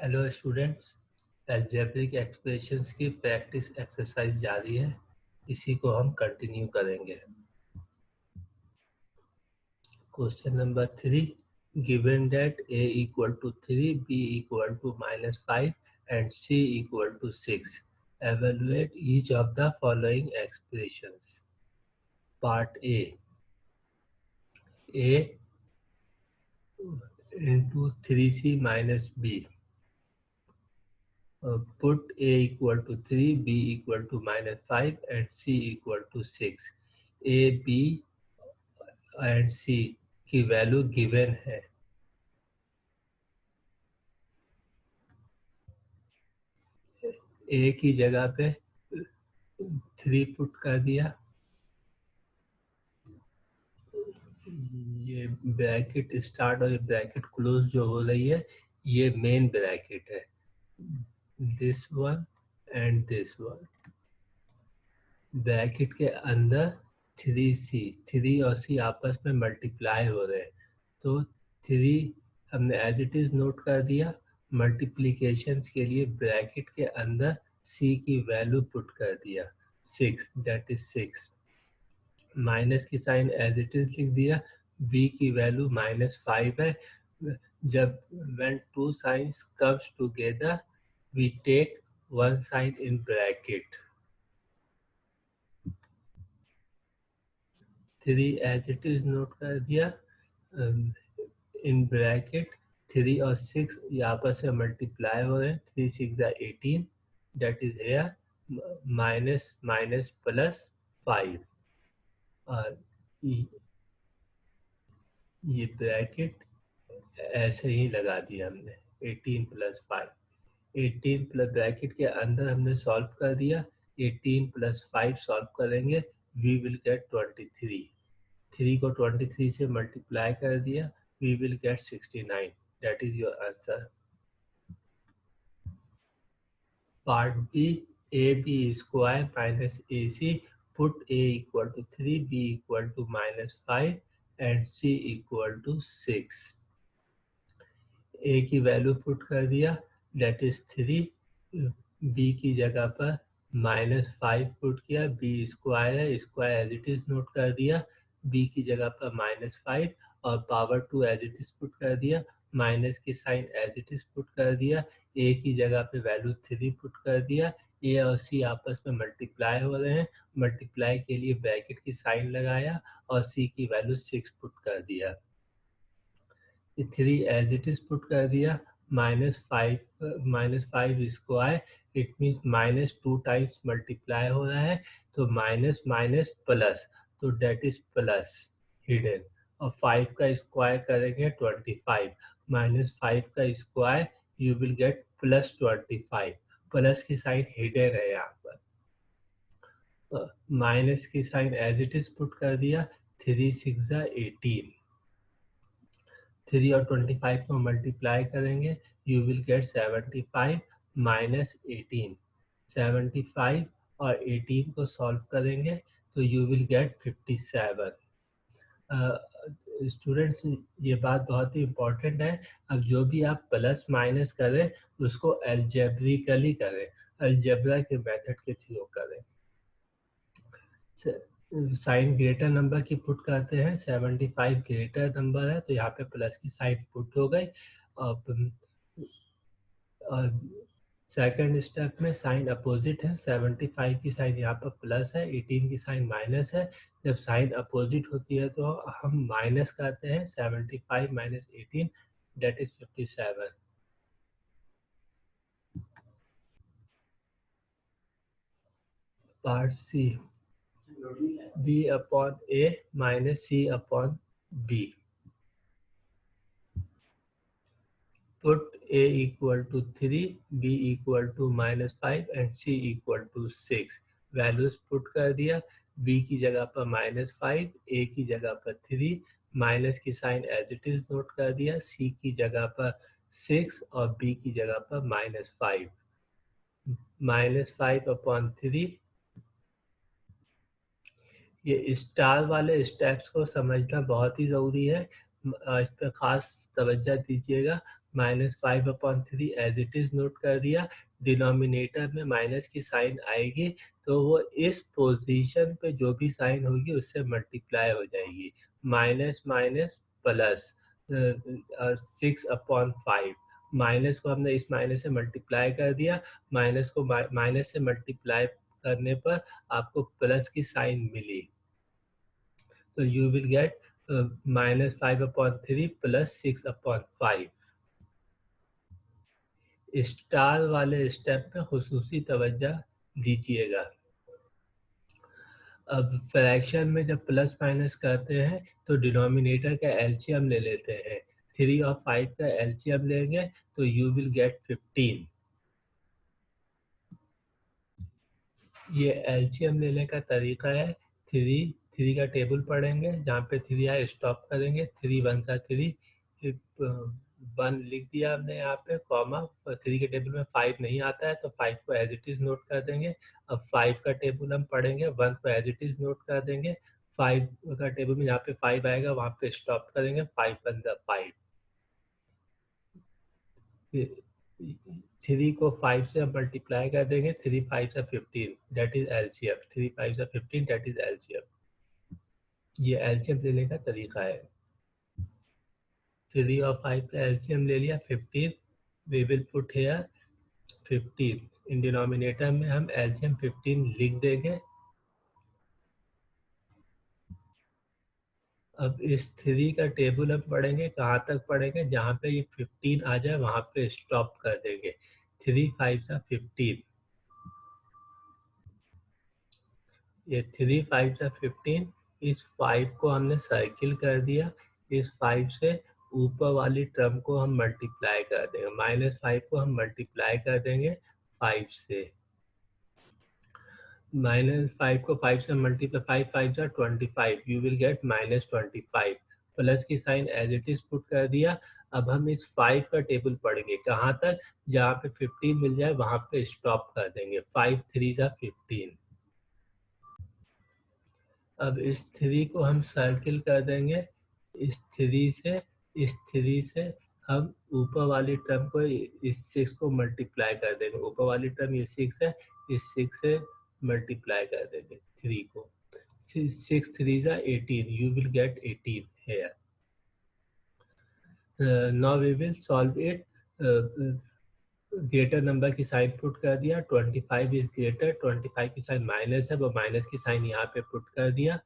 Hello students, algebraic expressions की practice exercise जारी है। इसी को हम कंटिन्यू करेंगे। Question number 3, given that a equal to 3, b equal to -5 and c equal to 6, evaluate each of the following expressions. Part a into 3c minus b. Put a equal to 3, b equal to -5 and c equal to 6. a, b and सी की value given है। ए की जगह पे 3 put कर दिया। ये bracket start और bracket close जो हो रही है ये मेन ब्रैकेट है। This one and this one. Bracket के अंदर 3c, 3 और c आपस में मल्टीप्लाई हो रहे हैं, तो 3 हमने एज इट इज नोट कर दिया। मल्टीप्लीकेशंस के लिए ब्रैकेट के अंदर c की वैल्यू पुट कर दिया 6, दैट इज 6। माइनस की साइन एज इट इज लिख दिया। b की वैल्यू -5 है। जब when two signs comes together we take one sign in bracket। 3 as it is note कर दिया। इन ब्रैकेट 3 और 6 ये आपस में मल्टीप्लाई हो रहे हैं। 3 6 18, that is here minus minus plus 5। और ये ब्रैकेट ऐसे ही लगा दिया हमने। 18 प्लस 5, 18 प्लस ब्रैकेट के अंदर हमने सॉल्व कर दिया। 18 प्लस 5 सॉल्व करेंगे, वी विल गेट 23। 3 को 23 से मल्टीप्लाई कर दिया, we will get 69. That is your answer. Part B, AB square minus AC. Put A equal to 3, B equal to -5 and C equal to 6. A की value put कर दिया, that is 3। B की जगह पर -5 put किया। B square है, square as it is note कर दिया। B की जगह पर -5 और power 2 as it is put कर दिया। माइनस की sign as it is put कर दिया। A की जगह पे वैल्यू 3 पुट कर दिया। A और C आपस में मल्टीप्लाई हो रहे हैं। मल्टीप्लाई के लिए ब्रैकेट की साइन लगाया और C की वैल्यू 6 पुट कर दिया। 3 एज इट इज पुट कर दिया। -5 square, it means -2 times multiply हो रहा है, तो माइनस माइनस प्लस, तो डेट इज प्लस हिडन। और 5 का स्क्वायर करेंगे 25, -5 का स्क्वायर यू विल गेट +25। प्लस की साइन हिडन है यहाँ पर। माइनस की sign as it is put कर दिया। 3 6 18, 3 और 25 को मल्टीप्लाई करेंगे, यू विल गेट 75 माइनस 18। 75 और 18 को सॉल्व करेंगे तो यू विल गेट 57। स्टूडेंट्स, ये बात बहुत ही इम्पोर्टेंट है। अब जो भी आप प्लस माइनस करें उसको अलजेब्रिकली करें, अलजेब्रा के मेथड के थ्रू करें। साइन ग्रेटर नंबर की पुट करते हैं। 75 ग्रेटर नंबर है तो यहाँ पे प्लस की साइन पुट हो गई। और सेकंड स्टेप में साइन अपोजिट है। 75 की साइन यहाँ पर प्लस है, 18 की साइन माइनस है। जब साइन अपोजिट होती है तो हम माइनस करते हैं। 75 minus 18, that is 57। Part C, b upon a minus c upon b। Put a equal to 3, b equal to -5 and c equal to 6। Values put कर दिया। b की जगह पर -5, a की जगह पर 3, माइनस की sign as it is note कर दिया। c की जगह पर 6 और b की जगह पर -5। -5 अपॉन 3। ये स्टार वाले स्टेप्स को समझना बहुत ही ज़रूरी है। इस पर खास तवज्जो दीजिएगा। -5/3 एज इट इज नोट कर दिया। डिनोमिनेटर में माइनस की साइन आएगी तो वो इस पोजीशन पे जो भी साइन होगी उससे मल्टीप्लाई हो जाएगी। Minus minus plus 6/5। माइनस को हमने इस माइनस से मल्टीप्लाई कर दिया, माइनस को माइनस से मल्टीप्लाई करने पर आपको प्लस की साइन मिली, तो you will gate -5/3 plus 6/5। Star वाले स्टेप में खुसूसी तवज्जो दीजिएगा। अब फ्रैक्शन में जब प्लस माइनस करते हैं तो डिनोमिनेटर का एलसीएम ले लेते हैं। 3 और 5 का एलसीएम लेंगे तो यू विल गेट 15। ये एलसीएम लेने का तरीका है। 3 का टेबल पढ़ेंगे, जहाँ पे 3 आए स्टॉप करेंगे। 3 1 का 3, 1 लिख दिया हमने यहाँ पे कॉमा। 3 के टेबल में 5 नहीं आता है तो 5 को एज इट इज नोट कर देंगे। अब 5 का टेबल हम पढ़ेंगे, 1 को एज इट इज नोट कर देंगे। 5 का टेबल में जहाँ पे 5 आएगा वहाँ पे स्टॉप करेंगे। 5 1 5। 3 को 5 से हम मल्टीप्लाई कर देंगे। 3 5 से 15, दैट इज एलसीएम। 3 5 से 15, दैट इज एलसीएम। ये एलसीएम लेने का तरीका है। 3 और 5 का एलसीएम ले लिया 15। We will put here 15। In denominator में हम एलसीएम 15 लिख देंगे। अब इस 3 का टेबल हम पढ़ेंगे, कहाँ तक पढ़ेंगे, जहाँ पे ये 15 आ जाए वहाँ पे स्टॉप कर देंगे। 3 5 से 15, ये 3 5 से 15। इस 5 को हमने सर्किल कर दिया। इस 5 से ऊपर वाली टर्म को हम मल्टीप्लाई कर देंगे। -5 को हम मल्टीप्लाई कर देंगे 5 से। -5 को 5 से मल्टीप्लाई, 5 5 जा 25, यू विल गेट -25। प्लस की sign as it is put कर दिया। अब हम इस 5 का टेबल पढ़ेंगे, कहाँ तक, जहाँ पे 15 मिल जाए वहाँ पे स्टॉप कर देंगे। 5 3 जा 15। अब इस 3 को हम सर्किल कर देंगे। इस 3 से हम ऊपर वाली टर्म को, इस 6 को मल्टीप्लाई कर देंगे। ऊपर वाली टर्म ये 6 है, इस 6 से मल्टीप्लाई कर देंगे 3 को। 6 3 जा 18, you will get 18 here. Now we will solve it. Greater number की साइन पुट कर दिया। 25 इज ग्रेटर, 25 की साइन माइनस है, वो माइनस की साइन यहाँ पे पुट कर दिया।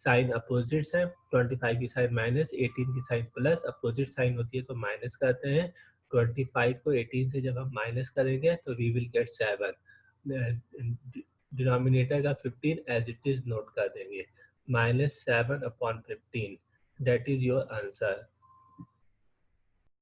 साइन अपोजिट्स है। 25 की साइन माइनस, 18 की साइन प्लस। अपोजिट साइन होती है तो माइनस करते हैं। 25 को 18 से जब हम माइनस करेंगे तो वी विल गेट 7। डिनोमिनेटर का 15 एज इट इज नोट कर देंगे। -7/15, दैट इज योर आंसर।